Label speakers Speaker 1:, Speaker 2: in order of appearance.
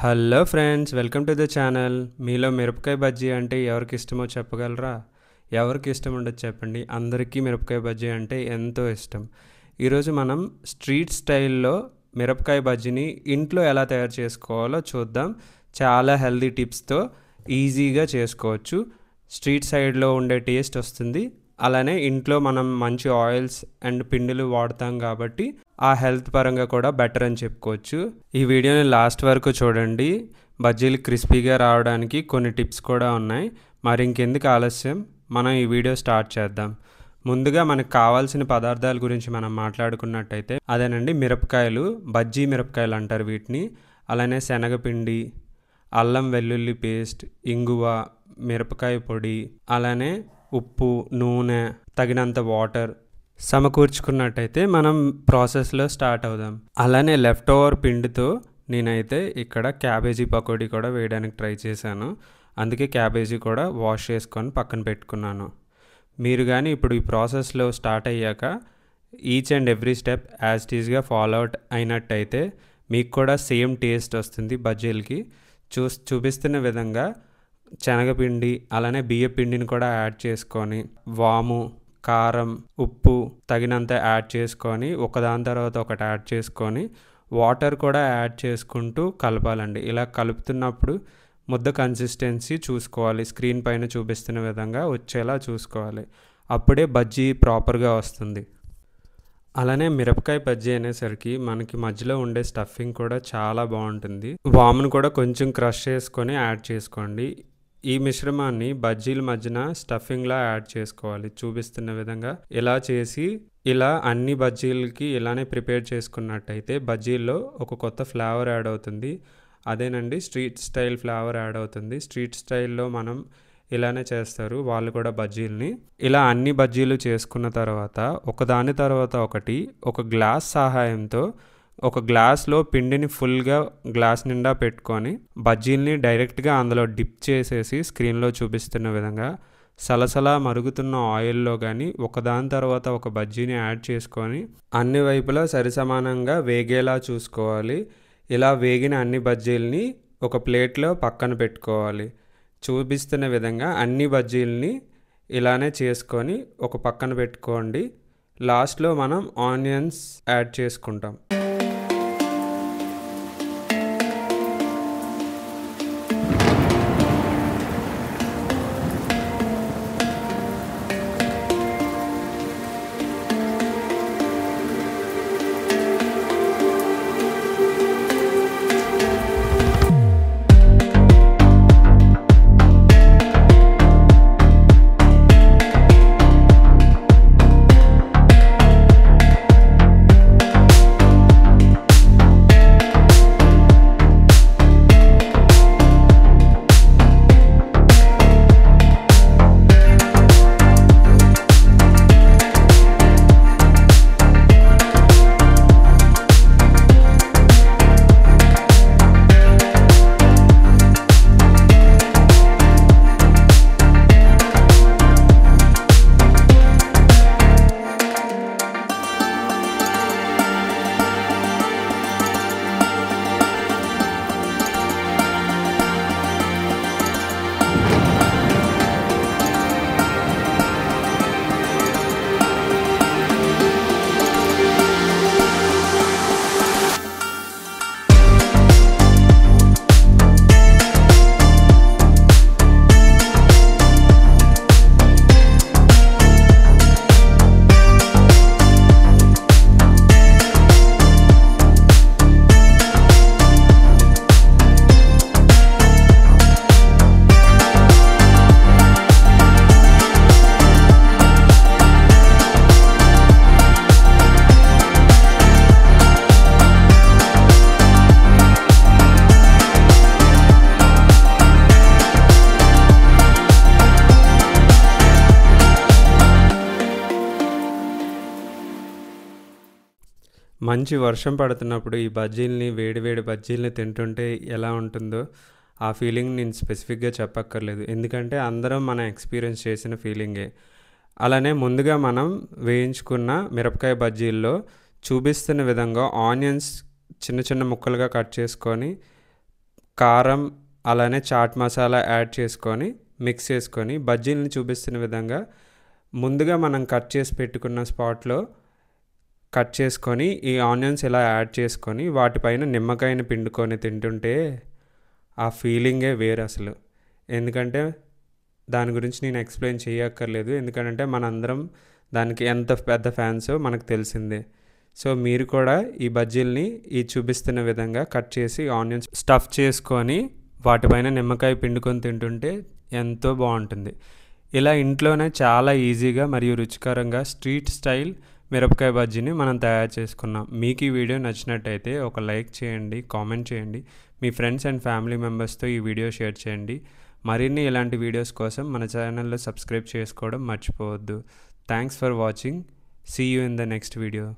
Speaker 1: Hello friends, welcome to the channel. మీలో మిరపకాయ బజ్జీ అంటే ఎవరికి ఇష్టమో చెప్పగలరా? ఎవరికి ఇష్టం ఉండదు చెప్పండి. అందరికీ మిరపకాయ బజ్జీ అంటే ఎంతో ఇష్టం. ఈరోజు మనం స్ట్రీట్ స్టైల్లో మిరపకాయ బజ్జీని ఇంట్లో ఎలా తయారు చేసుకోవాలో చూద్దాం. చాలా హెల్దీ టిప్స్తో ఈజీగా చేసుకోవచ్చు. స్ట్రీట్ సైడ్లో ఉండే టేస్ట్ వస్తుంది. అలానే ఇంట్లో మనం మంచి ఆయిల్స్ అండ్ పిండిలు వాడతాం కాబట్టి ఆ హెల్త్ పరంగా కూడా బెటర్ అని చెప్పుకోవచ్చు. ఈ వీడియోని లాస్ట్ వరకు చూడండి. బజ్జీలు క్రిస్పీగా రావడానికి కొన్ని టిప్స్ కూడా ఉన్నాయి. మరి ఇంకెందుకు ఆలస్యం, మనం ఈ వీడియో స్టార్ట్ చేద్దాం. ముందుగా మనకు కావాల్సిన పదార్థాల గురించి మనం మాట్లాడుకున్నట్టయితే అదేనండి మిరపకాయలు, బజ్జీ మిరపకాయలు అంటారు వీటిని. అలానే శనగపిండి, అల్లం వెల్లుల్లి పేస్ట్, ఇంగువ, మిరపకాయ పొడి, అలానే ఉప్పు, నూనె, తగినంత వాటర్ సమకూర్చుకున్నట్టయితే మనం ప్రాసెస్లో స్టార్ట్ అవుదాం. అలానే లెఫ్ట్ ఓవర్ పిండితో నేనైతే ఇక్కడ క్యాబేజీ పకోడీ కూడా వేయడానికి ట్రై చేశాను. అందుకే క్యాబేజీ కూడా వాష్ చేసుకొని పక్కన పెట్టుకున్నాను. మీరు కానీ ఇప్పుడు ఈ ప్రాసెస్లో స్టార్ట్ అయ్యాక each and every step as it ఈస్గా ఫాలో అవుట్ అయినట్టయితే మీకు కూడా సేమ్ టేస్ట్ వస్తుంది బజ్జీలకి. చూపిస్తున్న విధంగా శనగపిండి అలానే బియ్య పిండిని కూడా యాడ్ చేసుకొని, వాము, కారం, ఉప్పు తగినంత యాడ్ చేసుకొని ఒకదాని తర్వాత ఒకటి యాడ్ చేసుకొని వాటర్ కూడా యాడ్ చేసుకుంటూ కలపాలండి. ఇలా కలుపుతున్నప్పుడు ముద్ద కన్సిస్టెన్సీ చూసుకోవాలి. స్క్రీన్ పైన చూపిస్తున్న విధంగా వచ్చేలా చూసుకోవాలి. అప్పుడే బజ్జీ ప్రాపర్గా వస్తుంది. అలానే మిరపకాయ బజ్జీ అనేసరికి మనకి మధ్యలో ఉండే స్టఫింగ్ కూడా చాలా బాగుంటుంది. వామును కూడా కొంచెం క్రష్ చేసుకొని యాడ్ చేసుకోండి. ఈ మిశ్రమాన్ని బజ్జీల మధ్యన స్టఫింగ్లా యాడ్ చేసుకోవాలి. చూపిస్తున్న విధంగా ఇలా చేసి ఇలా అన్ని బజ్జీలకి ఇలానే ప్రిపేర్ చేసుకున్నట్టయితే బజ్జీల్లో ఒక కొత్త ఫ్లేవర్ యాడ్ అవుతుంది. అదేనండి స్ట్రీట్ స్టైల్ ఫ్లేవర్ యాడ్ అవుతుంది. స్ట్రీట్ స్టైల్లో మనం ఇలానే చేస్తారు వాళ్ళు కూడా బజ్జీలని. ఇలా అన్ని బజ్జీలు చేసుకున్న తర్వాత ఒకదాని తర్వాత ఒకటి ఒక గ్లాస్ సహాయంతో ఒక గ్లాస్లో పిండిని ఫుల్గా గ్లాస్ నిండా పెట్టుకొని బజ్జీల్ని డైరెక్ట్గా అందులో డిప్ చేసేసి స్క్రీన్లో చూపిస్తున్న విధంగా సలసలా మరుగుతున్న ఆయిల్లో కానీ ఒకదాని తర్వాత ఒక బజ్జీని యాడ్ చేసుకొని అన్ని వైపులా సరిసమానంగా వేగేలా చూసుకోవాలి. ఇలా వేగిన అన్ని బజ్జీల్ని ఒక ప్లేట్లో పక్కన పెట్టుకోవాలి. చూపిస్తున్న విధంగా అన్ని బజ్జీల్ని ఇలానే చేసుకొని ఒక పక్కన పెట్టుకోండి. లాస్ట్లో మనం ఆనియన్స్ యాడ్ చేసుకుంటాం. మంచి వర్షం పడుతున్నప్పుడు ఈ బజ్జీల్ని వేడి బజ్జీల్ని తింటుంటే ఎలా ఉంటుందో ఆ ఫీలింగ్ నేను స్పెసిఫిక్గా చెప్పక్కర్లేదు. ఎందుకంటే అందరం మనం ఎక్స్పీరియన్స్ చేసిన ఫీలింగే. అలానే ముందుగా మనం వేయించుకున్న మిరపకాయ బజ్జీల్లో చూపిస్తున్న విధంగా ఆనియన్స్ చిన్న చిన్న ముక్కలుగా కట్ చేసుకొని కారం అలానే చాట్ మసాలా యాడ్ చేసుకొని మిక్స్ చేసుకొని బజ్జీలని చూపిస్తున్న విధంగా ముందుగా మనం కట్ చేసి పెట్టుకున్న స్పాట్లో కట్ చేసుకొని ఈ ఆనియన్స్ ఇలా యాడ్ చేసుకొని వాటిపైన నిమ్మకాయని పిండుకొని తింటుంటే ఆ ఫీలింగే వేరు అసలు. ఎందుకంటే దాని గురించి నేను ఎక్స్ప్లెయిన్ చేయక్కర్లేదు. ఎందుకంటే మనందరం దానికి ఎంత పెద్ద ఫ్యాన్సో మనకు తెలిసిందే. సో మీరు కూడా ఈ బజ్జీలని ఈ చూపిస్తున్న విధంగా కట్ చేసి ఆనియన్స్ స్టఫ్ చేసుకొని వాటిపైన నిమ్మకాయ పిండుకొని తింటుంటే ఎంతో బాగుంటుంది. ఇలా ఇంట్లోనే చాలా ఈజీగా మరియు రుచికరంగా స్ట్రీట్ స్టైల్ మిరపకాయ బజ్జీని మనం తయారు చేసుకున్నాం. మీకు ఈ వీడియో నచ్చినట్టయితే ఒక లైక్ చేయండి, కామెంట్ చేయండి, మీ ఫ్రెండ్స్ అండ్ ఫ్యామిలీ మెంబర్స్తో ఈ వీడియో షేర్ చేయండి. మరిన్ని ఇలాంటి వీడియోస్ కోసం మన ఛానల్లో సబ్స్క్రైబ్ చేసుకోవడం మర్చిపోవద్దు. Thanks for watching. See you in the next video.